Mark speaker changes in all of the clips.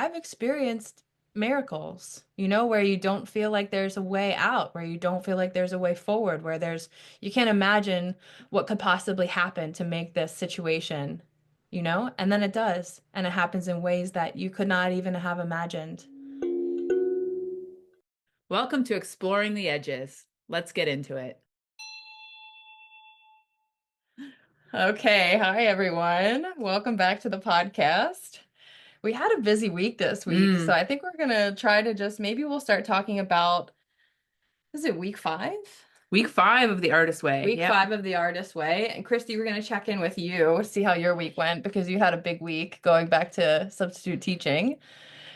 Speaker 1: I've experienced miracles, where you don't feel like there's a way out, where you don't feel like there's a way forward, where you can't imagine what could possibly happen to make this situation, and then it does. And it happens in ways that you could not even have imagined.
Speaker 2: Welcome to Exploring the Edges. Let's get into it.
Speaker 1: Okay. Hi, everyone. Welcome back to the podcast. We had a busy week this week, so
Speaker 2: Mm,
Speaker 1: I think we're gonna try to just maybe we'll start talking about, is it week 5?
Speaker 2: week 5 of the Artist Way.
Speaker 1: Week
Speaker 2: Yep.
Speaker 1: 5 of the Artist Way. And Christy, we're gonna check in with you, see how your week went because you had a big week going back to substitute teaching.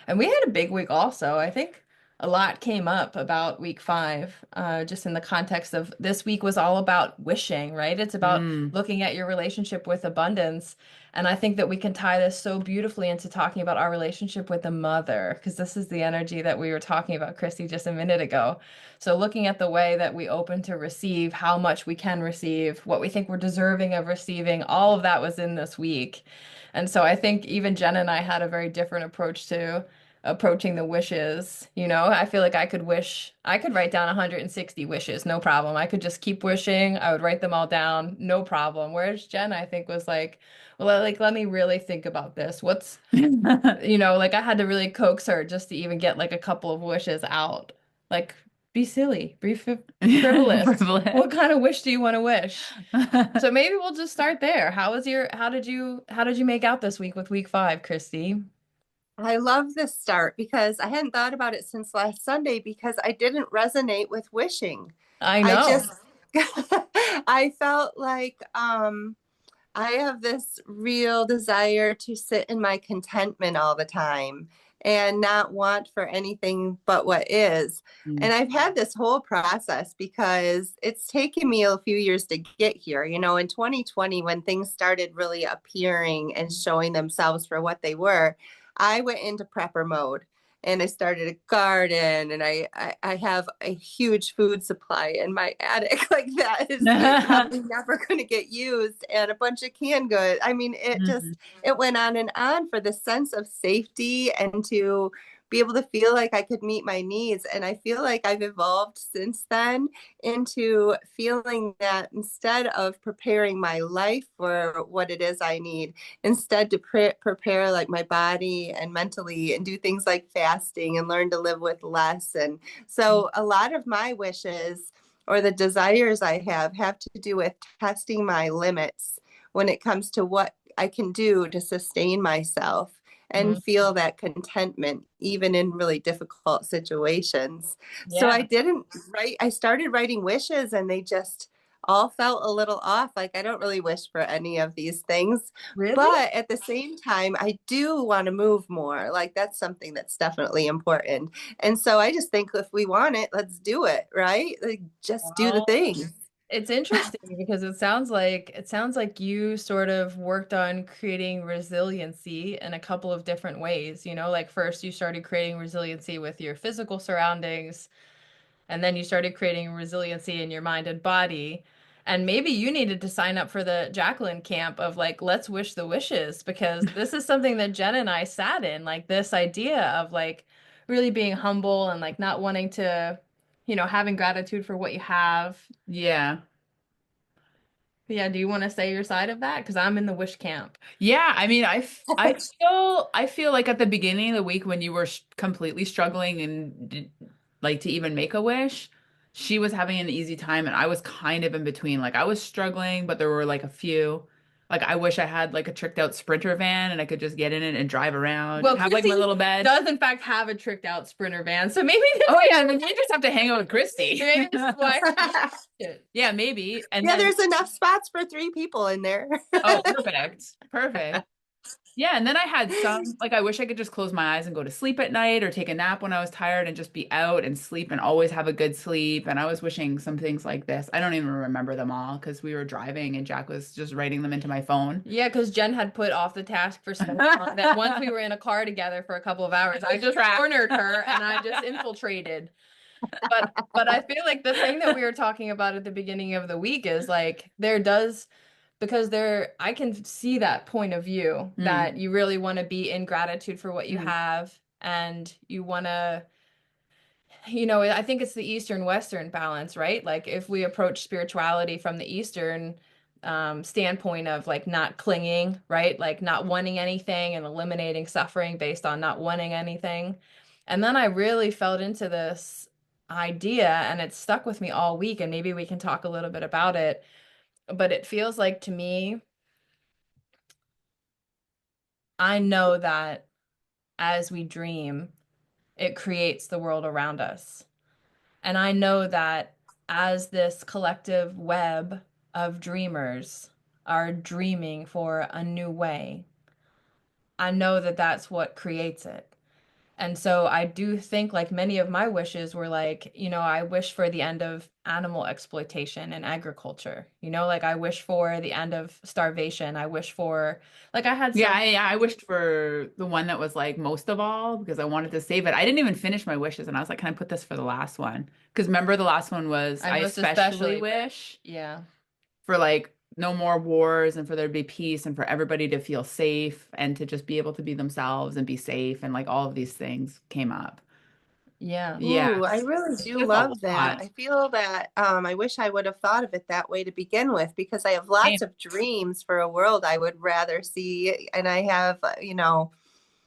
Speaker 1: And we had a big week also. I think a lot came up about week 5, just in the context of this week was all about wishing, right? It's about
Speaker 2: Mm.
Speaker 1: looking at your relationship with abundance. And I think that we can tie this so beautifully into talking about our relationship with the mother, because this is the energy that we were talking about, Christy, just a minute ago. So looking at the way that we open to receive, how much we can receive, what we think we're deserving of receiving, all of that was in this week. And so I think even Jen and I had a very different approach to approaching the wishes. I feel like I could write down 160 wishes, no problem. I could just keep wishing. I would write them all down, no problem. Whereas Jen, I think, was like, well, like, let me really think about this. Like I had to really coax her just to even get like a couple of wishes out. Like, be silly, be frivolous.
Speaker 2: Privilege.
Speaker 1: What kind of wish do you want to wish? So maybe we'll just start there. How did you make out this week with week 5, Christy?
Speaker 3: I love this start because I hadn't thought about it since last Sunday because I didn't resonate with wishing.
Speaker 1: I
Speaker 3: I
Speaker 1: know.
Speaker 3: just I felt like I have this real desire to sit in my contentment all the time and not want for anything but what is.
Speaker 2: Mm.
Speaker 3: And I've had this whole process because it's taken me a few years to get here. In 2020, when things started really appearing and showing themselves for what they were, I went into prepper mode and I started a garden and I have a huge food supply in my attic like that is probably never going to get used and a bunch of canned goods. I mean,
Speaker 2: Mhm.
Speaker 3: it went on and on for the sense of safety and to be able to feel like I could meet my needs. And I feel like I've evolved since then into feeling that instead of preparing my life for what it is I need, instead to prepare like my body and mentally and do things like fasting and learn to live with less. And so a lot of my wishes or the desires I have to do with testing my limits when it comes to what I can do to sustain myself and
Speaker 1: Mhm.
Speaker 3: feel that contentment even in really difficult situations. So
Speaker 1: Yeah,
Speaker 3: I started writing wishes and they just all felt a little off. Like I don't really wish for any of these things.
Speaker 1: really?
Speaker 3: But at the same time, I do want to move more. Like that's something that's definitely important. And so I just think if we want it, let's do it, right? Like just do the
Speaker 1: Well,
Speaker 3: thing.
Speaker 1: it's interesting because it sounds like you sort of worked on creating resiliency in a couple of different ways. Like first you started creating resiliency with your physical surroundings, and then you started creating resiliency in your mind and body. And maybe you needed to sign up for the Jacqueline camp of like, let's wish the wishes, because this is something that Jen and I sat in, like this idea of like really being humble and like not wanting to, having gratitude for what you have.
Speaker 2: Yeah.
Speaker 1: Yeah, do you want to say your side of that? Because I'm in the wish camp.
Speaker 2: Yeah, I mean, I feel like at the beginning of the week when you were completely struggling and like to even make a wish, she was having an easy time and I was kind of in between. Like I was struggling, but there were like a few. Like I wish I had like a tricked out Sprinter van and I could just get in it and drive around,
Speaker 1: Well,
Speaker 2: have like my
Speaker 1: Christy
Speaker 2: little bed.
Speaker 1: does in fact have a tricked out Sprinter van, so maybe
Speaker 2: Oh yeah, and then you just have to hang out with Christy.
Speaker 1: maybe this is why she liked it.
Speaker 2: Yeah, maybe. And
Speaker 3: Yeah,
Speaker 2: then
Speaker 3: there's enough spots for 3 people in there.
Speaker 2: oh, perfect. Perfect. Yeah, and then I had some, like, I wish I could just close my eyes and go to sleep at night or take a nap when I was tired and just be out and sleep and always have a good sleep. And I was wishing some things like this. I don't even remember them all because we were driving and Jack was just writing them into my phone.
Speaker 1: Yeah, because Jen had put off the task for so long that once we were in a car together for a couple of hours, I just
Speaker 2: Trapped.
Speaker 1: cornered her and I just infiltrated. But I feel like the thing that we were talking about at the beginning of the week is like there does because there I can see that point of view
Speaker 2: Mm.
Speaker 1: that you really want to be in gratitude for what you
Speaker 2: Mm.
Speaker 1: have and you want to I think it's the Eastern Western balance, right? Like if we approach spirituality from the Eastern standpoint of like not clinging, right? Like not wanting anything and eliminating suffering based on not wanting anything. And then I really felt into this idea and it stuck with me all week, and maybe we can talk a little bit about it. But it feels like to me, I know that as we dream, it creates the world around us. And I know that as this collective web of dreamers are dreaming for a new way, I know that that's what creates it. And so I do think like many of my wishes were like, I wish for the end of animal exploitation and agriculture. Like I wish for the end of starvation. I wish for like I had
Speaker 2: Yeah,
Speaker 1: some
Speaker 2: I wished for the one that was like most of all because I wanted to save it. I didn't even finish my wishes and I was like, can I put this for the last one? Because remember the last one was
Speaker 1: I
Speaker 2: I
Speaker 1: most
Speaker 2: especially
Speaker 1: especially
Speaker 2: wish
Speaker 1: yeah.
Speaker 2: for like no more wars and for there to be peace and for everybody to feel safe and to just be able to be themselves and be safe and like all of these things came up.
Speaker 1: Yeah.
Speaker 2: Yeah,
Speaker 3: Ooh, I really
Speaker 2: it's
Speaker 3: do
Speaker 2: just a
Speaker 3: love that.
Speaker 2: lot.
Speaker 3: I feel that I wish I would have thought of it that way to begin with because I have
Speaker 2: Same.
Speaker 3: lots of dreams for a world I would rather see. And I have,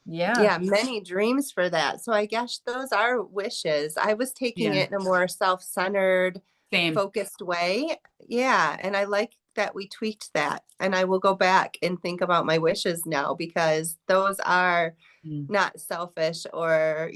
Speaker 1: Yeah.
Speaker 3: yeah, many dreams for that. So I guess those are wishes. I was taking
Speaker 2: Yeah,
Speaker 3: it in a more self-centered,
Speaker 2: same.
Speaker 3: focused way. Yeah, and I like that we tweaked that. And I will go back and think about my wishes now because those are
Speaker 2: Mm.
Speaker 3: not selfish or,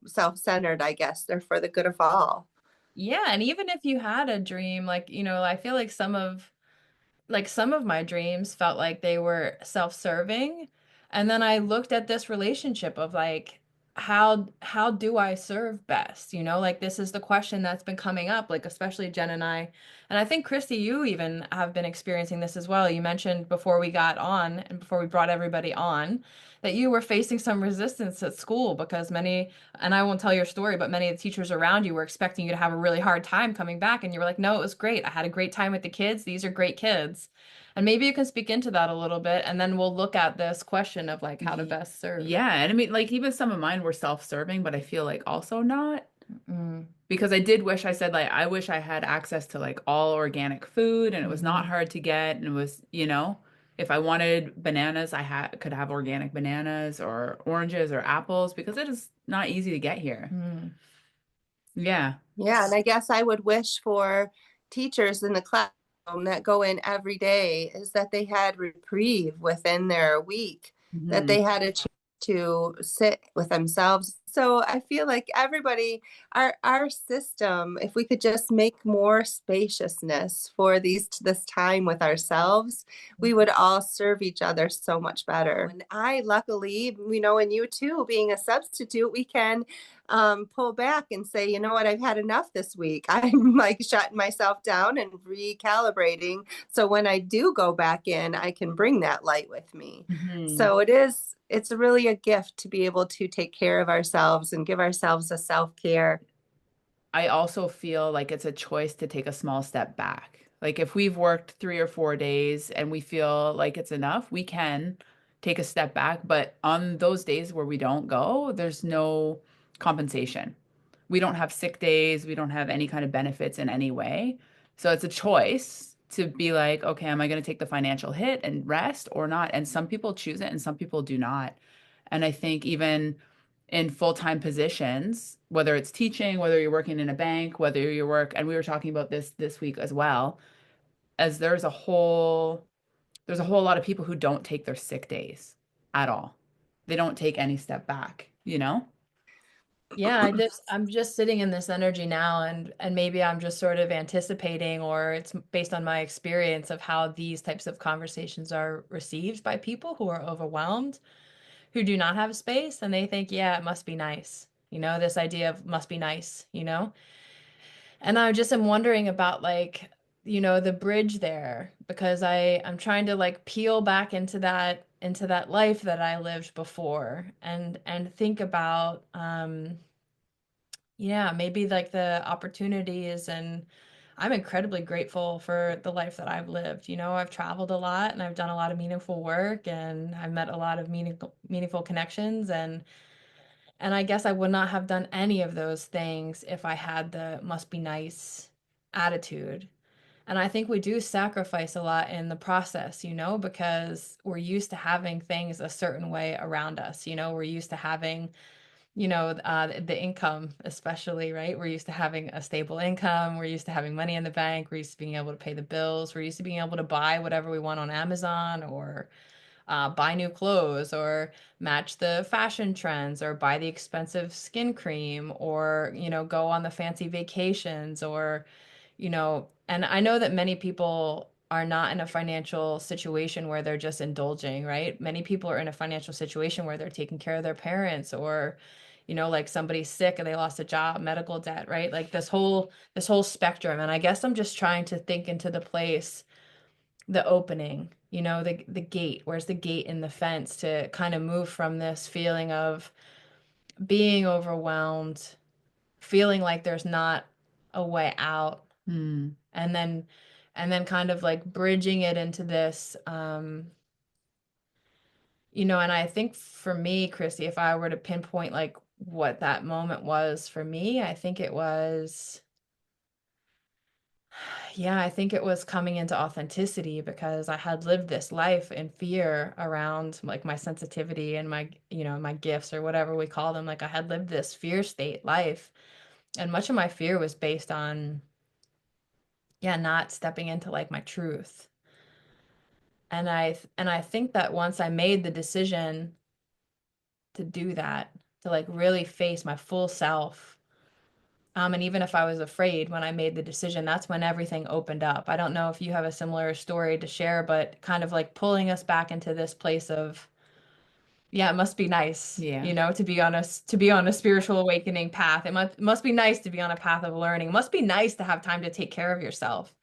Speaker 3: self-centered, I guess. They're for the good of all.
Speaker 1: Yeah, and even if you had a dream, like, I feel like some of my dreams felt like they were self-serving. And then I looked at this relationship of like how do I serve best? Like this is the question that's been coming up, like especially Jen and I. And I think Christy, you even have been experiencing this as well. You mentioned before we got on and before we brought everybody on that you were facing some resistance at school because and I won't tell your story, but many of the teachers around you were expecting you to have a really hard time coming back. And you were like, no, it was great. I had a great time with the kids. These are great kids. And maybe you can speak into that a little bit. And then we'll look at this question of like how to
Speaker 2: Ye-
Speaker 1: best serve.
Speaker 2: Yeah, and I mean, like even some of mine were self-serving, but I feel like also not
Speaker 1: Mm,
Speaker 2: because I did wish I said like I wish I had access to like all organic food and it was not
Speaker 1: hmm
Speaker 2: hard to get and it was, if I wanted bananas, I had could have organic bananas or oranges or apples because it is not easy to get here.
Speaker 1: mm,
Speaker 2: Yeah.
Speaker 3: Yeah, and I guess I would wish for teachers in the classroom that go in every day is that they had reprieve within their week, that
Speaker 2: Hmm.
Speaker 3: they had a chance to sit with themselves. So I feel like everybody, our system, if we could just make more spaciousness for this time with ourselves, we would all serve each other so much better. And I luckily, and you too, being a substitute, we can pull back and say, you know what, I've had enough this week. I'm like shutting myself down and recalibrating. So when I do go back in, I can bring that light with me.
Speaker 2: Hmm.
Speaker 3: So it's really a gift to be able to take care of ourselves and give ourselves a self-care.
Speaker 2: I also feel like it's a choice to take a small step back. Like if we've worked 3 or 4 days and we feel like it's enough, we can take a step back. But on those days where we don't go, there's no compensation. We don't have sick days. We don't have any kind of benefits in any way. So it's a choice to be like, okay, am I going to take the financial hit and rest or not? And some people choose it and some people do not. And I think even in full-time positions, whether it's teaching, whether you're working in a bank, whether you work, and we were talking about this week as well, as there's a whole lot of people who don't take their sick days at all. They don't take any step back, you know?
Speaker 1: Yeah, I'm just sitting in this energy now, and maybe I'm just sort of anticipating, or it's based on my experience of how these types of conversations are received by people who are overwhelmed, who do not have space, and they think, yeah, it must be nice. This idea of must be nice, And I just am wondering about like, the bridge there because I'm trying to like peel back into that life that I lived before and think about yeah, maybe like the opportunities and I'm incredibly grateful for the life that I've lived. You know, I've traveled a lot and I've done a lot of meaningful work and I've met a lot of meaningful connections, and I guess I would not have done any of those things if I had the must be nice attitude. And I think we do sacrifice a lot in the process, you know, because we're used to having things a certain way around us. You know, we're used to having, the income, especially, right? We're used to having a stable income. We're used to having money in the bank. We're used to being able to pay the bills. We're used to being able to buy whatever we want on Amazon, or buy new clothes, or match the fashion trends, or buy the expensive skin cream, or, go on the fancy vacations, or, and I know that many people are not in a financial situation where they're just indulging, right? Many people are in a financial situation where they're taking care of their parents, or, like somebody's sick and they lost a job, medical debt, right? Like this whole spectrum. And I guess I'm just trying to think into the opening, the gate. Where's the gate in the fence to kind of move from this feeling of being overwhelmed, feeling like there's not a way out,
Speaker 2: Hmm.
Speaker 1: and then kind of like bridging it into this, and I think for me, Christy, if I were to pinpoint like what that moment was for me, I think it was, yeah, I think it was coming into authenticity, because I had lived this life in fear around like my sensitivity and my gifts, or whatever we call them. Like I had lived this fear state life, and much of my fear was based on, yeah, not stepping into like my truth. And I think that once I made the decision to do that, to like really face my full self, and even if I was afraid when I made the decision, that's when everything opened up. I don't know if you have a similar story to share, but kind of like pulling us back into this place of, yeah, it must be nice,
Speaker 2: Yeah.
Speaker 1: to be on a spiritual awakening path. It must be nice to be on a path of learning. It must be nice to have time to take care of yourself.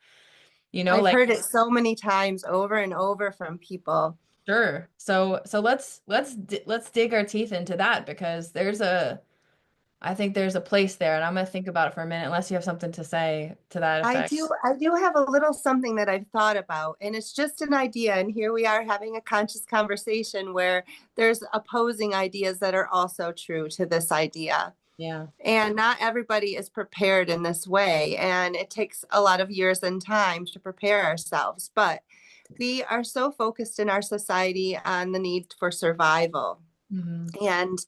Speaker 3: I've
Speaker 1: Like,
Speaker 3: heard it so many times over and over from people.
Speaker 1: sure. So let's dig our teeth into that, because I think there's a place there, and I'm gonna think about it for a minute, unless you have something to say to that effect.
Speaker 3: I do have a little something that I've thought about, and it's just an idea. And here we are having a conscious conversation where there's opposing ideas that are also true to this idea.
Speaker 1: Yeah.
Speaker 3: And not everybody is prepared in this way. And it takes a lot of years and time to prepare ourselves. But we are so focused in our society on the need for survival.
Speaker 1: Hmm.
Speaker 3: And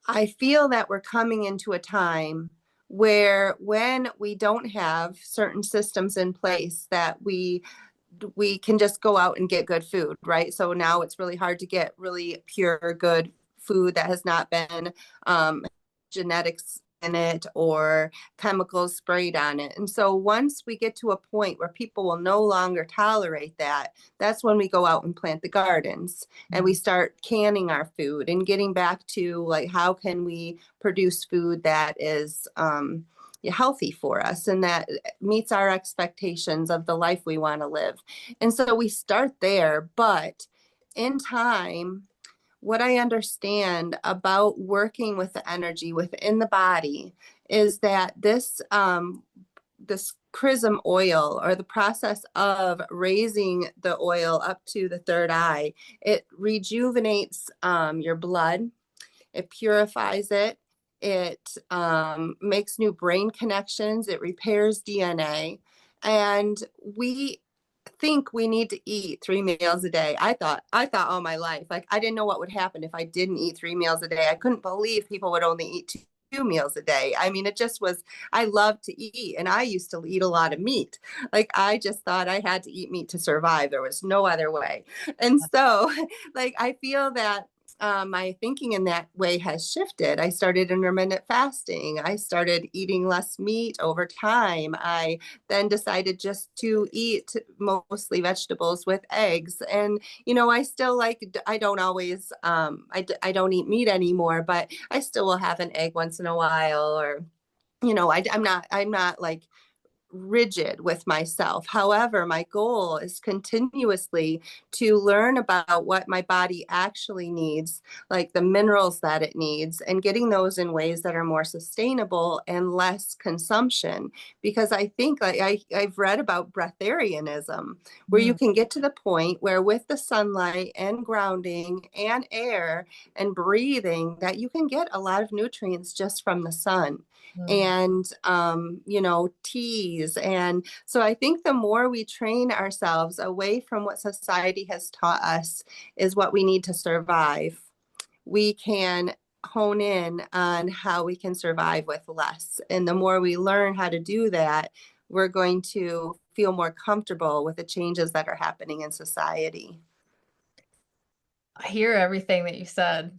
Speaker 3: I feel that we're coming into a time where when we don't have certain systems in place, that we can just go out and get good food, right? So now it's really hard to get really pure good food that has not been genetics in it or chemicals sprayed on it. And so once we get to a point where people will no longer tolerate that, that's when we go out and plant the gardens and we start canning our food and getting back to like, how can we produce food that is healthy for us and that meets our expectations of the life we want to live. And so we start there, but in time, what I understand about working with the energy within the body is that this chrism oil, or the process of raising the oil up to the third eye, it rejuvenates your blood, it purifies it, it makes new brain connections, it repairs DNA, and we think we need to eat 3 meals a day. I thought all my life, like I didn't know what would happen if I didn't eat 3 meals a day. I couldn't believe people would only eat two meals a day. I mean, it just was, I love to eat and I used to eat a lot of meat. Like I just thought I had to eat meat to survive. There was no other way. And so like I feel that my thinking in that way has shifted. I started intermittent fasting. I started eating less meat over time. I then decided just to eat mostly vegetables with eggs. And, I still I don't always, I don't eat meat anymore, but I still will have an egg once in a while, or, I'm not like rigid with myself. However, my goal is continuously to learn about what my body actually needs, like the minerals that it needs, and getting those in ways that are more sustainable and less consumption. Because I think like I've read about breatharianism, where you
Speaker 1: Mm,
Speaker 3: can get to the point where with the sunlight and grounding and air and breathing, that you can get a lot of nutrients just from the sun
Speaker 1: mm.
Speaker 3: and teas. And so I think the more we train ourselves away from what society has taught us is what we need to survive, we can hone in on how we can survive with less. And the more we learn how to do that, we're going to feel more comfortable with the changes that are happening in society.
Speaker 1: I hear everything that you said.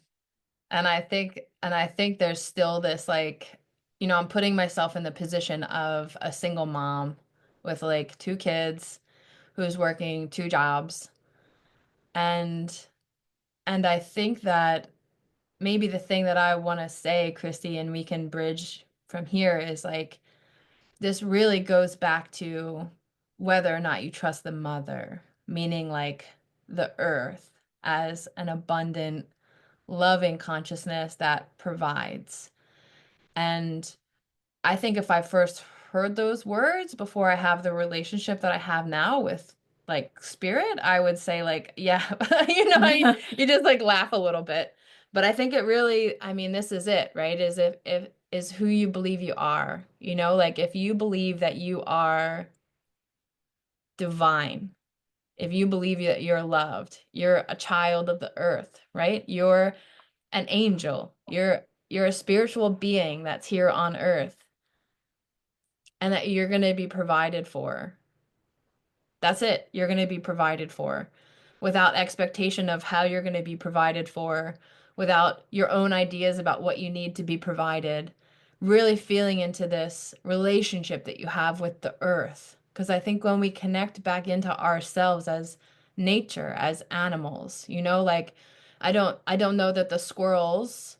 Speaker 1: And I think there's still this like, I'm putting myself in the position of a single mom with like two kids who's working two jobs. And and I think that maybe the thing that I want to say, Christy, and we can bridge from here is like this really goes back to whether or not you trust the mother, meaning like the earth as an abundant, loving consciousness that provides. And I think if I first heard those words before I have the relationship that I have now with like spirit, I would say like, yeah, you just like laugh a little bit. But I think it really, I mean, this is it, right? Is if is who you believe you are. Like if you believe that you are divine, if you believe that you're loved, you're a child of the earth, right? You're an angel. You're a spiritual being that's here on earth and that you're going to be provided for. That's it. You're going to be provided for without expectation of how you're going to be provided for, without your own ideas about what you need to be provided. Really feeling into this relationship that you have with the earth. Because I think when we connect back into ourselves as nature, as animals, like I don't know that the squirrels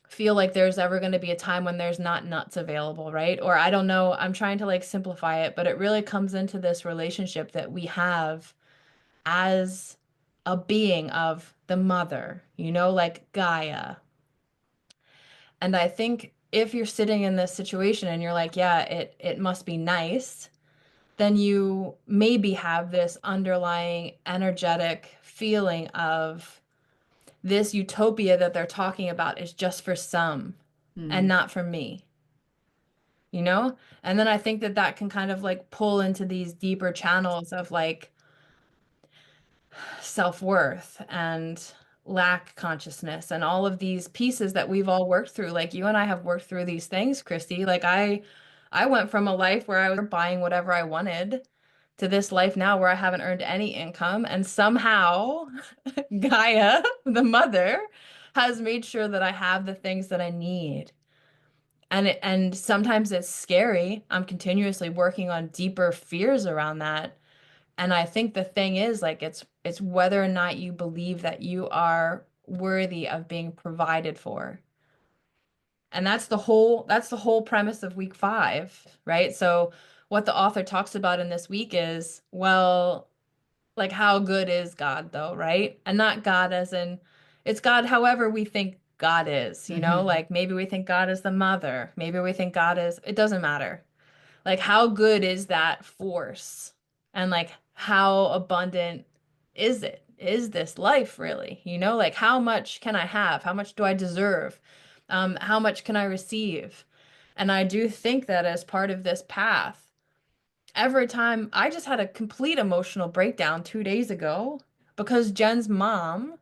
Speaker 1: feel like there's ever going to be a time when there's not nuts available, right? Or I don't know, I'm trying to like simplify it, but it really comes into this relationship that we have as a being of the mother, like Gaia. And I think if you're sitting in this situation and you're like, yeah, it must be nice, then you maybe have this underlying energetic feeling of this utopia that they're talking about is just for some and
Speaker 2: Hmm.
Speaker 1: not for me, you know? And then I think that that can kind of like pull into these deeper channels of like self-worth and lack consciousness and all of these pieces that we've all worked through. Like you and I have worked through these things, Christy. Like I went from a life where I was buying whatever I wanted to this life now where I haven't earned any income and somehow Gaia, the mother, has made sure that I have the things that I need. And sometimes it's scary. I'm continuously working on deeper fears around that. And I think the thing is like it's whether or not you believe that you are worthy of being provided for. And that's the whole premise of week 5, right? So what the author talks about in this week is, well, like how good is God though, right? And not God as in it's God however we think God is,
Speaker 2: Hmm.
Speaker 1: like maybe we think God is the mother, maybe we think God is, it doesn't matter. Like how good is that force? And like how abundant is it? Is this life really? Like how much can I have? How much do I deserve? How much can I receive? And I do think that as part of this path, every time I just had a complete emotional breakdown 2 days ago because Jen's mom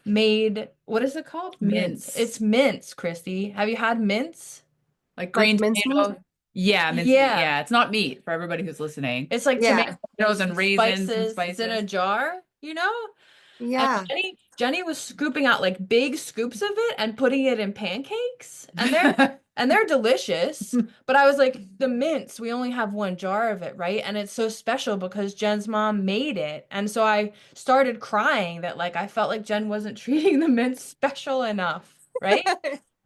Speaker 1: made what is it called? Mince.
Speaker 2: Mince.
Speaker 1: It's mince, Christy. Have you had mince?
Speaker 2: Like
Speaker 3: Like
Speaker 2: green
Speaker 3: mincemeat?
Speaker 2: tomato. Yeah, mincemeat.
Speaker 1: Yeah.
Speaker 2: Yeah, it's not meat for everybody who's listening.
Speaker 1: It's like
Speaker 3: Yeah.
Speaker 1: tomatoes
Speaker 2: Tomatoes and
Speaker 1: and
Speaker 2: raisins and
Speaker 1: spices. It's in a
Speaker 2: spices.
Speaker 1: jar, And
Speaker 3: Yeah.
Speaker 1: Jenny was scooping out like big scoops of it and putting it in pancakes, and they're delicious. But I was like, the mince, we only have one jar of it, right? And it's so special because Jen's mom made it. And so I started crying that like I felt like Jen wasn't treating the mince special enough, right?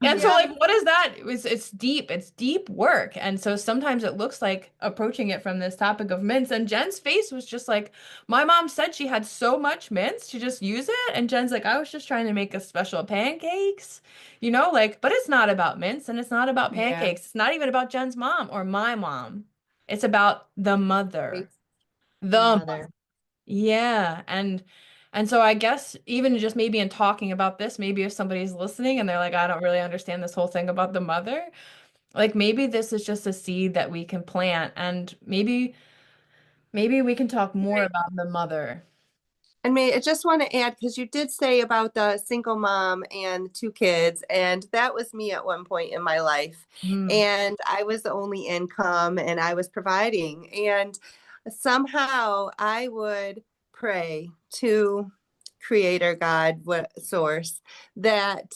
Speaker 1: And so
Speaker 3: Yeah.
Speaker 1: like what is that? It's deep work. And so sometimes it looks like approaching it from this topic of mints. And Jen's face was just like, my mom said she had so much mints to just use it. And Jen's like, I was just trying to make a special pancakes, like, but it's not about mints and it's not about
Speaker 2: Yeah.
Speaker 1: pancakes. It's not even about Jen's mom or my mom. It's about the mother.
Speaker 3: It's the
Speaker 1: The
Speaker 3: mother.
Speaker 1: yeah, and so I guess even just maybe in talking about this, maybe if somebody's listening and they're like, I don't really understand this whole thing about the mother, like maybe this is just a seed that we can plant and maybe we can talk more about the mother.
Speaker 3: And May, I just want to add, because you did say about the single mom and two kids, and that was me at one point in my life.
Speaker 1: Mm.
Speaker 3: And I was the only income and I was providing. And somehow I would pray to Creator God, what source, that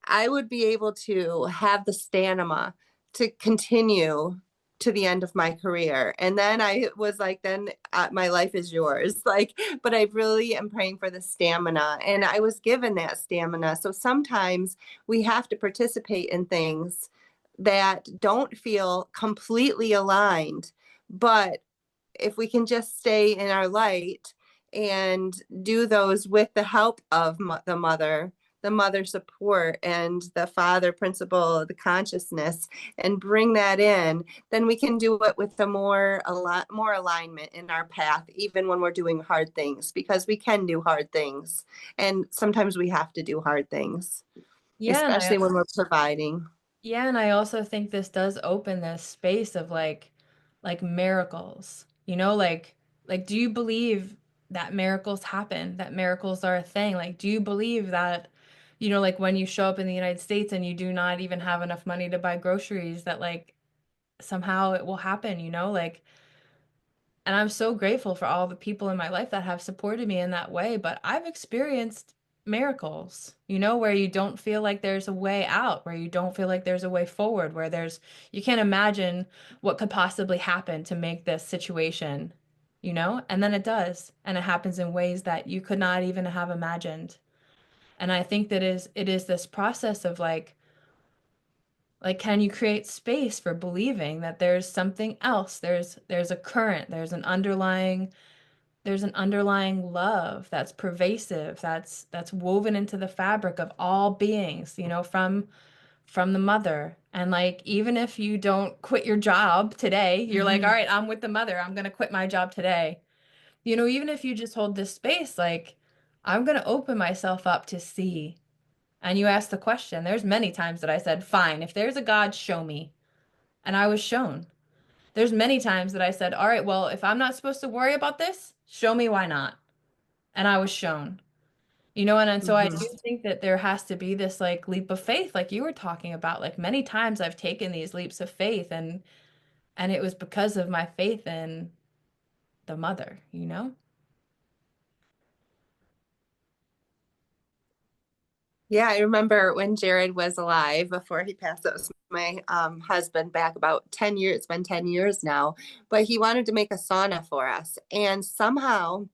Speaker 3: I would be able to have the stamina to continue to the end of my career. And then I was like, then my life is yours. Like, but I really am praying for the stamina. And I was given that stamina. So sometimes we have to participate in things that don't feel completely aligned, but if we can just stay in our light and do those with the help of the mother support and the father principle, the consciousness, and bring that in, then we can do it with a lot more alignment in our path, even when we're doing hard things, because we can do hard things. And sometimes we have to do hard things,
Speaker 1: Yeah, and I
Speaker 3: especially when we're providing.
Speaker 1: Yeah, and I also think this does open this space of like miracles. Like do you believe that miracles happen, that miracles are a thing? Like do you believe that like when you show up in the United States and you do not even have enough money to buy groceries that like somehow it will happen, Like and I'm so grateful for all the people in my life that have supported me in that way. But I've experienced miracles, where you don't feel like there's a way out, where you don't feel like there's a way forward, where you can't imagine what could possibly happen to make this situation, And then it does. And it happens in ways that you could not even have imagined. And I think it is this process of like, can you create space for believing that there's something else? There's a current, there's an underlying love that's pervasive, that's woven into the fabric of all beings, from the mother. And like even if you don't quit your job today, you're like, all
Speaker 2: Hmm.
Speaker 1: right, I'm with the mother. I'm gonna quit my job today. Even if you just hold this space, like I'm gonna open myself up to see. And you ask the question. There's many times that I said, fine, if there's a God, show me. And I was shown. There's many times that I said, all right, well, if I'm not supposed to worry about this, show me why not. And I was shown. And so I
Speaker 3: Mhm.
Speaker 1: do think that there has to be this like leap of faith, like you were talking about. Like many times I've taken these leaps of faith and it was because of my faith in the mother.
Speaker 3: Yeah, I remember when Jared was alive before he passed. It was my husband back about 10 years. It's been 10 years now, but he wanted to make a sauna for us. And somehow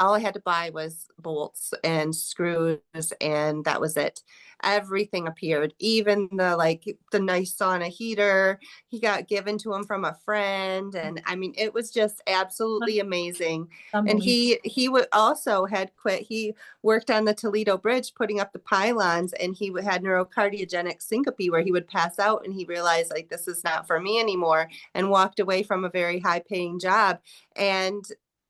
Speaker 3: all I had to buy was bolts and screws, and that was it. Everything appeared, even the nice sauna heater he got given to him from a friend. And I mean, it was just absolutely amazing. And
Speaker 1: Unbelievable.
Speaker 3: he would also had quit. He worked on the Toledo Bridge putting up the pylons, and he had neurocardiogenic syncope where he would pass out, and he realized like this is not for me anymore, and walked away from a very high paying job. And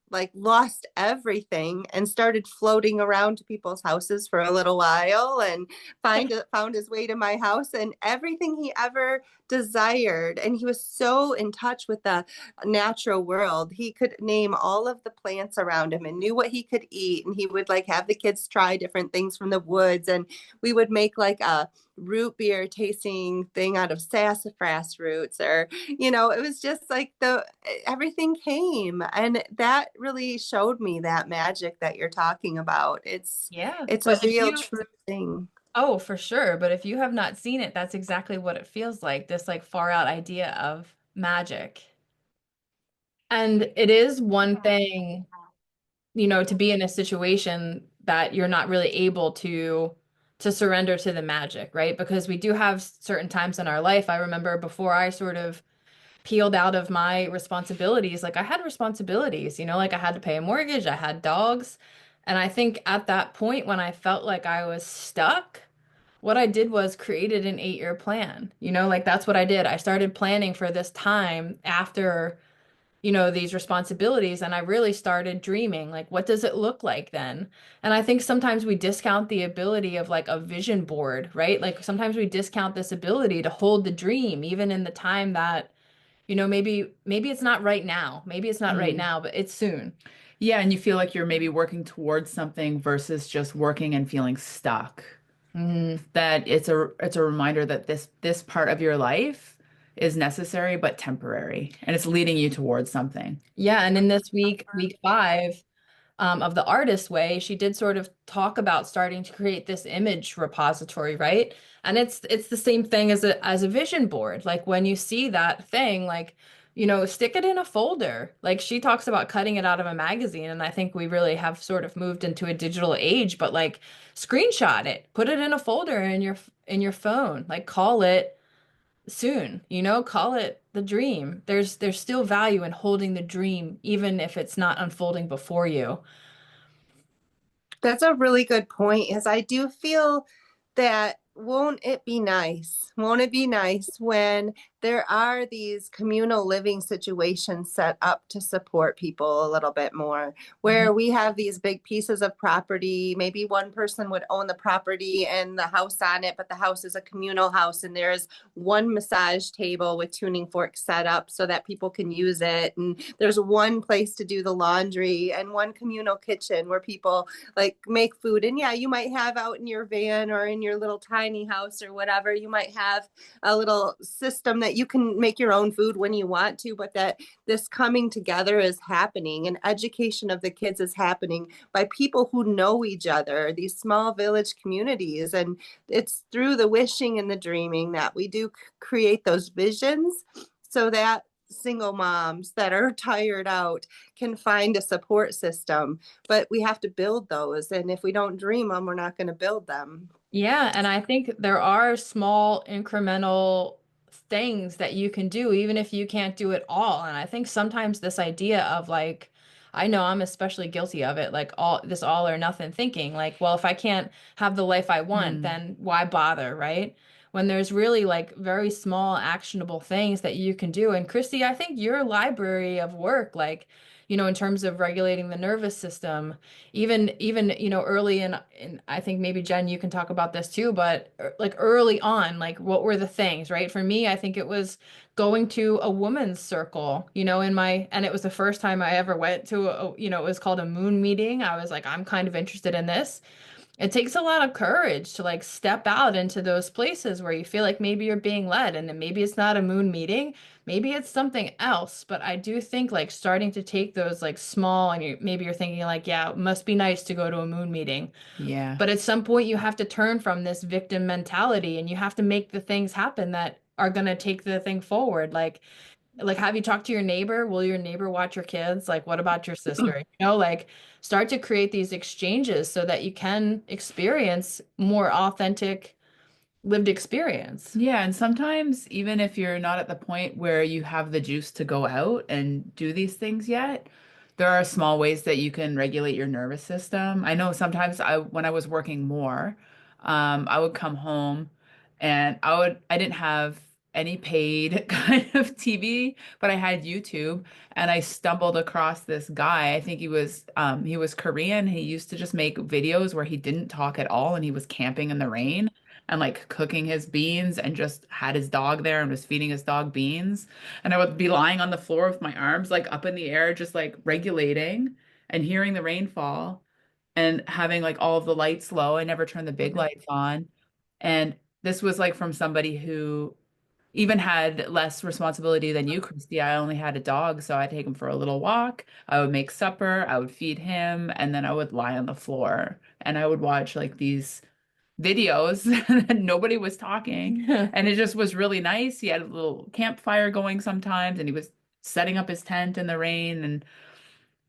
Speaker 3: like lost everything and started floating around to people's houses for a little while, and found his way to my house and everything he ever desired. And he was so in touch with the natural world. He could name all of the plants around him and knew what he could eat. And he would like have the kids try different things from the woods, and we would make like a root beer tasting thing out of sassafras roots, or it was just like the everything came. And that really showed me that magic that you're talking about.
Speaker 1: Yeah.
Speaker 3: It's a
Speaker 1: But if
Speaker 3: real
Speaker 1: you
Speaker 3: true thing.
Speaker 1: Oh, for sure. But if you have not seen it, that's exactly what it feels like, this like far out idea of magic. And it is one thing, to be in a situation that you're not really able to to surrender to the magic, right? Because we do have certain times in our life. I remember before I sort of peeled out of my responsibilities, like I had responsibilities, like I had to pay a mortgage, I had dogs. And I think at that point when I felt like I was stuck, what I did was created an 8-year plan. Like that's what I did. I started planning for this time after these responsibilities. And I really started dreaming, like, what does it look like then? And I think sometimes we discount the ability of like a vision board, right? Like sometimes we discount this ability to hold the dream, even in the time that, maybe it's not right now. Maybe it's not right
Speaker 2: Mm.
Speaker 1: now, but it's soon.
Speaker 2: Yeah, and you feel like you're maybe working towards something versus just working and feeling stuck.
Speaker 1: Mhm.
Speaker 2: That it's a reminder that this part of your life is necessary but temporary, and it's leading you towards something.
Speaker 1: Yeah. And in this week 5, of the artist way, she did sort of talk about starting to create this image repository, right? And it's the same thing as a vision board. Like when you see that thing, like, stick it in a folder. Like she talks about cutting it out of a magazine, and I think we really have sort of moved into a digital age, but like screenshot it, put it in a folder in your phone, like call it soon, call it the dream. There's still value in holding the dream, even if it's not unfolding before you.
Speaker 3: That's a really good point, is I do feel that won't it be nice? Won't it be nice when there are these communal living situations set up to support people a little bit more,
Speaker 1: Mhm.
Speaker 3: where we have these big pieces of property. Maybe one person would own the property and the house on it, but the house is a communal house and there's one massage table with tuning forks set up so that people can use it. And there's one place to do the laundry and one communal kitchen where people like make food. And yeah, you might have out in your van or in your little tiny house or whatever, you might have a little system that you can make your own food when you want to, but that this coming together is happening and education of the kids is happening by people who know each other, these small village communities. And it's through the wishing and the dreaming that we do create those visions so that single moms that are tired out can find a support system. But we have to build those, and if we don't dream them, we're not going to build them.
Speaker 1: Yeah, and I think there are small incremental things that you can do, even if you can't do it all. And I think sometimes this idea of like, I know I'm especially guilty of it, like all or nothing thinking, like, well, if I can't have the life I want,
Speaker 2: Hmm.
Speaker 1: then why bother, right? When there's really like very small actionable things that you can do. And Christy, I think your library of work, like, in terms of regulating the nervous system, even early in I think maybe Jen, you can talk about this too, but like early on, like what were the things, right? For me, I think it was going to a woman's circle, and it was the first time I ever went to it was called a moon meeting. I was like, I'm kind of interested in this. It takes a lot of courage to like step out into those places where you feel like maybe you're being led, and then maybe it's not a moon meeting, maybe it's something else. But I do think like starting to take those like small, and maybe you're thinking like, yeah, it must be nice to go to a moon meeting.
Speaker 2: Yeah.
Speaker 1: But at some point you have to turn from this victim mentality and you have to make the things happen that are going to take the thing forward. Like, have you talked to your neighbor? Will your neighbor watch your kids? Like, what about your sister? Like start to create these exchanges so that you can experience more authentic lived experience.
Speaker 2: Yeah, and sometimes even if you're not at the point where you have the juice to go out and do these things yet, there are small ways that you can regulate your nervous system. I know sometimes when I was working more, I would come home and I didn't have any paid kind of TV, but I had YouTube and I stumbled across this guy. I think he was Korean. He used to just make videos where he didn't talk at all and he was camping in the rain and like cooking his beans and just had his dog there and was feeding his dog beans. And I would be lying on the floor with my arms like up in the air, just like regulating and hearing the rainfall and having like all of the lights low. I never turned the big lights on. And this was like from somebody who even had less responsibility than you, Christy. I only had a dog, so I'd take him for a little walk. I would make supper, I would feed him, and then I would lie on the floor and I would watch like these videos and nobody was talking. And it just was really nice. He had a little campfire going sometimes and he was setting up his tent in the rain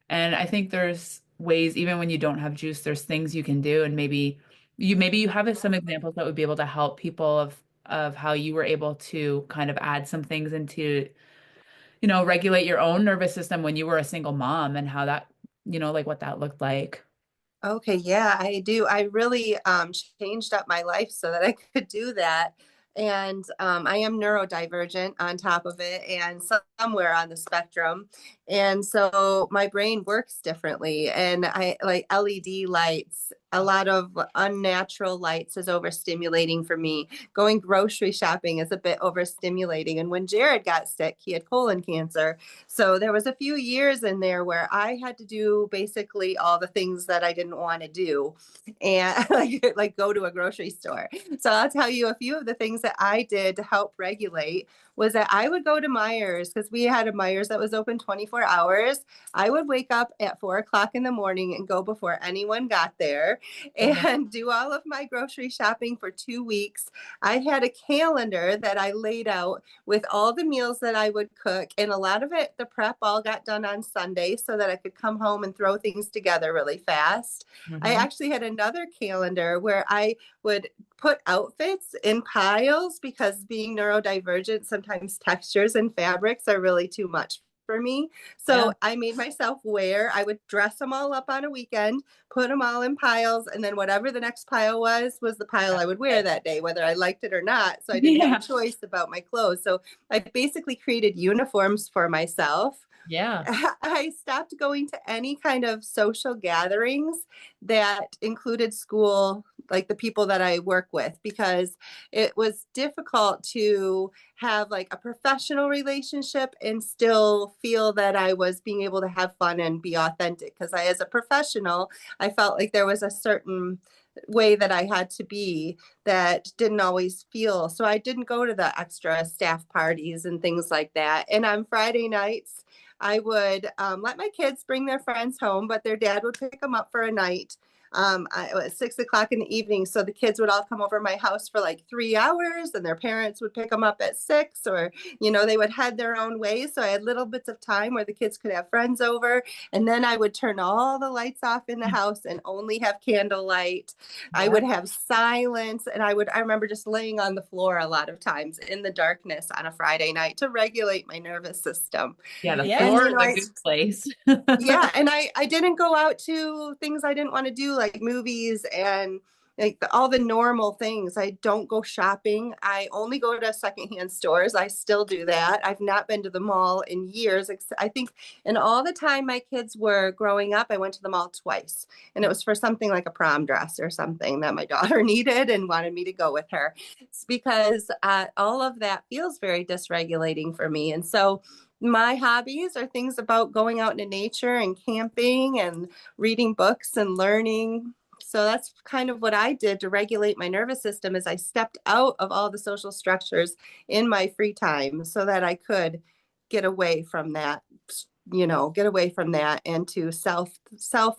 Speaker 2: and I think there's ways even when you don't have juice, there's things you can do and maybe maybe you have some examples that would be able to help people of how you were able to kind of add some things into, regulate your own nervous system when you were a single mom and how that, like what that looked like.
Speaker 3: Okay, yeah, I do. I really changed up my life so that I could do that. And I am neurodivergent on top of it and somewhere on the spectrum. And so my brain works differently. And I like LED lights, a lot of unnatural lights is overstimulating for me. Going grocery shopping is a bit overstimulating. And when Jared got sick, he had colon cancer. So there was a few years in there where I had to do basically all the things that I didn't want to do and like go to a grocery store. So I'll tell you a few of the things that I did to help regulate was that I would go to Myers because we had a Myers that was open 24 hours. I would wake up at 4 o'clock in the morning and go before anyone got there
Speaker 1: Goodness.
Speaker 3: and do all of my grocery shopping for 2 weeks. I had a calendar that I laid out with all the meals that I would cook. And a lot of it, the prep all got done on Sunday so that I could come home and throw things together really fast. I
Speaker 2: Mhm.
Speaker 3: actually had another calendar where I would put outfits in piles because being neurodivergent, sometimes textures and fabrics are really too much for me.
Speaker 1: Yeah.
Speaker 3: So I made myself wear, I would dress them all up on a weekend, put them all in piles, and then whatever the next pile was the pile I would wear that day, whether I liked it or not. So I didn't have a
Speaker 2: Yeah.
Speaker 3: choice about my clothes. So I basically created uniforms for myself.
Speaker 1: Yeah.
Speaker 3: I stopped going to any kind of social gatherings that included school, like the people that I work with, because it was difficult to have like a professional relationship and still feel that I was being able to have fun and be authentic. Because as a professional, I felt like there was a certain way that I had to be that didn't always feel. So I didn't go to the extra staff parties and things like that. And on Friday nights, I would let my kids bring their friends home, but their dad would pick them up for a night. It was 6 o'clock in the evening. So the kids would all come over my house for like 3 hours and their parents would pick them up at 6 or, they would head their own way. So I had little bits of time where the kids could have friends over. And then I would turn all the lights off in the house and only have candlelight. I
Speaker 1: Yeah.
Speaker 3: would have silence. And I remember just laying on the floor a lot of times in the darkness on a Friday night to regulate my nervous system.
Speaker 2: Yeah, the
Speaker 1: Yeah.
Speaker 3: And,
Speaker 2: floor is a good place.
Speaker 3: yeah, and I didn't go out to things I didn't want to do, like movies and like all the normal things. I don't go shopping. I only go to secondhand stores. I still do that. I've not been to the mall in years. I think in all the time my kids were growing up, I went to the mall twice. And it was for something like a prom dress or something that my daughter needed and wanted me to go with her. It's because all of that feels very dysregulating for me. And so my hobbies are things about going out into nature and camping and reading books and learning. So that's kind of what I did to regulate my nervous system is I stepped out of all the social structures in my free time so that I could get away from that, get away from that and to self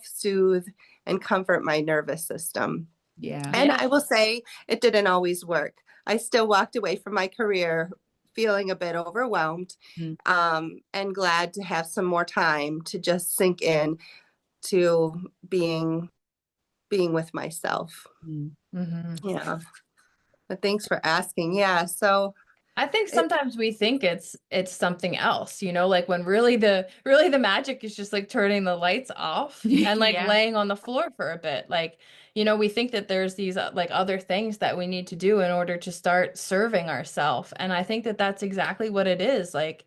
Speaker 3: soothe and comfort my nervous system.
Speaker 2: Yeah.
Speaker 3: And
Speaker 1: Yeah.
Speaker 3: I will say it didn't always work. I still walked away from my career feeling a bit overwhelmed
Speaker 2: Mm.
Speaker 3: and glad to have some more time to just sink in to being with myself.
Speaker 2: Mm.
Speaker 1: Hmm.
Speaker 3: Yeah. But thanks for asking. Yeah. So
Speaker 1: I think
Speaker 3: it,
Speaker 1: sometimes we think it's something else, like when really the magic is just like turning the lights off and like
Speaker 2: Yeah.
Speaker 1: laying on the floor for a bit. Like, we think that there's these like other things that we need to do in order to start serving ourselves. And I think that that's exactly what it is. Like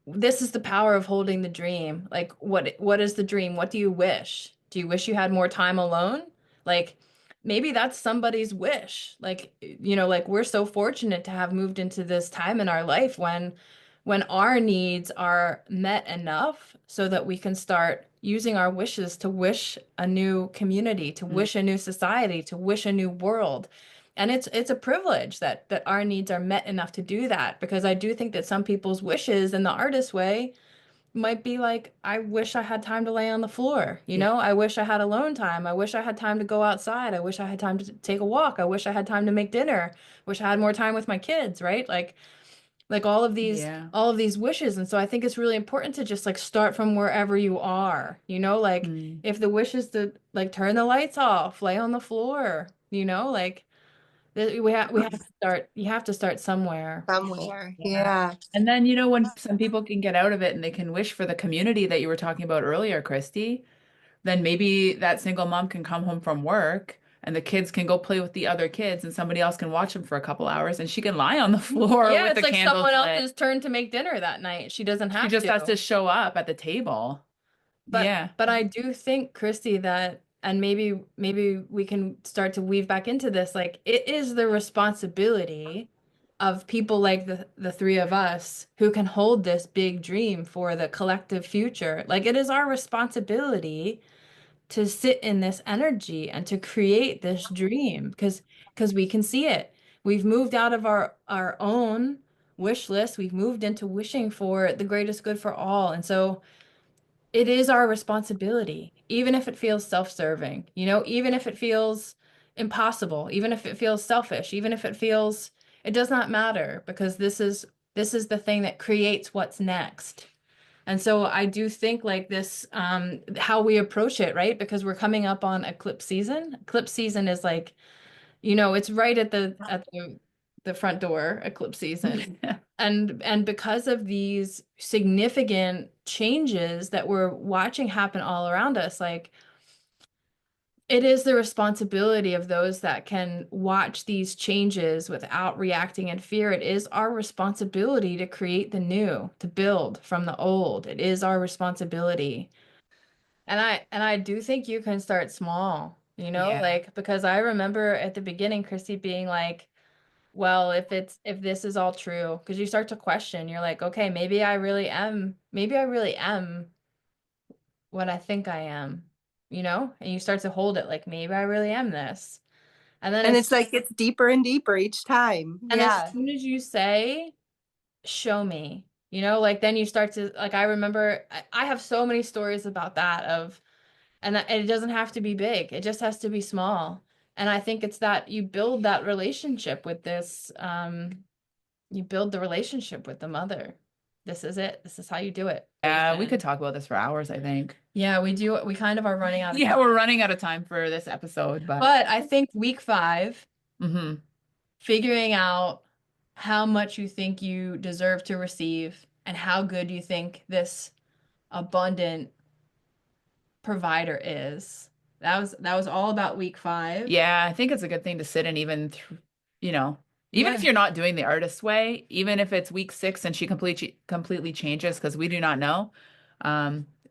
Speaker 1: this is the power of holding the dream. Like what is the dream? What do you wish? Do you wish you had more time alone? Like maybe that's somebody's wish. Like like we're so fortunate to have moved into this time in our life when our needs are met enough so that we can start using our wishes to wish a new community, to
Speaker 2: Mm.
Speaker 1: wish a new society, to wish a new world. And it's a privilege that our needs are met enough to do that because I do think that some people's wishes in the artist way might be like, I wish I had time to lay on the floor,
Speaker 2: Yeah.
Speaker 1: I wish I had alone time. I wish I had time to go outside. I wish I had time to take a walk. I wish I had time to make dinner. Wish I had more time with my kids, right? Like like
Speaker 2: Yeah.
Speaker 1: all of these wishes. And so I think it's really important to just like start from wherever you are, you know, like
Speaker 2: Mm.
Speaker 1: if the wish is to like turn the lights off, lay on the floor, you know, like we have to start, you have to start somewhere.
Speaker 3: Somewhere.
Speaker 2: Yeah.
Speaker 3: Yeah.
Speaker 2: And then, when some people can get out of it and they can wish for the community that you were talking about earlier, Christy, then maybe that single mom can come home from work and the kids can go play with the other kids and somebody else can watch them for a couple hours and she can lie on the floor
Speaker 1: Yeah,
Speaker 2: with
Speaker 1: it's
Speaker 2: the
Speaker 1: like
Speaker 2: candles
Speaker 1: someone
Speaker 2: lit.
Speaker 1: else's turn to make dinner that night. She doesn't
Speaker 2: She
Speaker 1: have
Speaker 2: just has
Speaker 1: to.
Speaker 2: to show up at the table. Yeah.
Speaker 1: But I do think, Christy, that and maybe we can start to weave back into this, like it is the responsibility of people like the three of us who can hold this big dream for the collective future. Like it is our responsibility to sit in this energy and to create this dream because we can see it. We've moved out of our own wish list. We've moved into wishing for the greatest good for all. And so it is our responsibility, even if it feels self-serving, you know, even if it feels impossible, even if it feels selfish, even if it feels, it does not matter because this is the thing that creates what's next. And so I do think like this, how we approach it, right? Because we're coming up on eclipse season. Eclipse season is like, you know, it's right at the front door, eclipse season. And because of these significant changes that we're watching happen all around us, like it is the responsibility of those that can watch these changes without reacting in fear. It is our responsibility to create the new, to build from the old. It is our responsibility. And I do think you can start small, you know,
Speaker 2: Yeah.
Speaker 1: like because I remember at the beginning, Chrissy being like, well, if this is all true, because you start to question, you're like, okay, maybe I really am what I think I am, you know? And you start to hold it like maybe I really am this. And then
Speaker 3: And it's like it's deeper and deeper each time.
Speaker 1: as
Speaker 3: Yeah.
Speaker 1: soon as you say, show me, you know, like then you start to like I remember I have so many stories about that of and it doesn't have to be big. It just has to be small. And I think it's that you build that relationship with this you build the relationship with the mother. This is it. This is how you do it.
Speaker 2: Yeah, we could talk about this for hours, I think.
Speaker 1: Yeah, we do. We kind of are running out of
Speaker 2: Yeah,
Speaker 1: time.
Speaker 2: we're running out of time for this episode, but
Speaker 1: But I think week 5,
Speaker 2: hmm
Speaker 1: figuring out how much you think you deserve to receive and how good you think this abundant provider is. That was all about week 5.
Speaker 2: yeah, I think it's a good thing to sit in even you know, even if
Speaker 1: Yeah.
Speaker 2: you're not doing the artist way, even if it's week 6 and she completely changes because we do not know.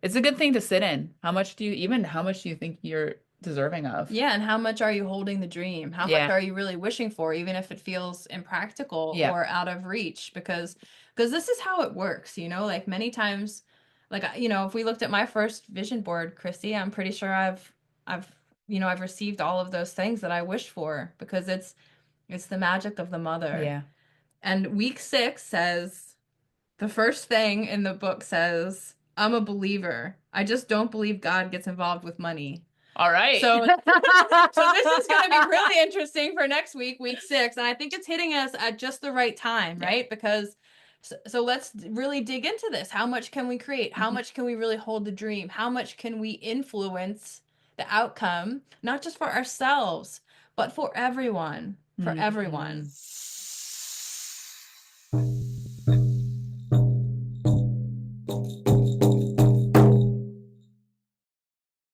Speaker 2: It's a good thing to sit in. How much do you think you're deserving of?
Speaker 1: Yeah, and how much are you holding the dream? How much
Speaker 2: Yeah.
Speaker 1: are you really wishing for, even if it feels impractical
Speaker 2: Yeah.
Speaker 1: or out of reach? Because this is how it works, you know, like many times, like you know, if we looked at my first vision board, Chrissy, I'm pretty sure I've you know, I've received all of those things that I wished for because it's the magic of the mother.
Speaker 2: Yeah.
Speaker 1: And week 6 says the first thing in the book says, I'm a believer. I just don't believe God gets involved with money.
Speaker 2: All right.
Speaker 1: So so this is going to be really interesting for next week, week 6, and I think it's hitting us at just the right time,
Speaker 2: Yeah.
Speaker 1: right? Because so let's really dig into this. How much can we create? How
Speaker 2: Mhm.
Speaker 1: much can we really hold the dream? How much can we influence the outcome, not just for ourselves, but for everyone, for
Speaker 2: Mhm.
Speaker 1: everyone.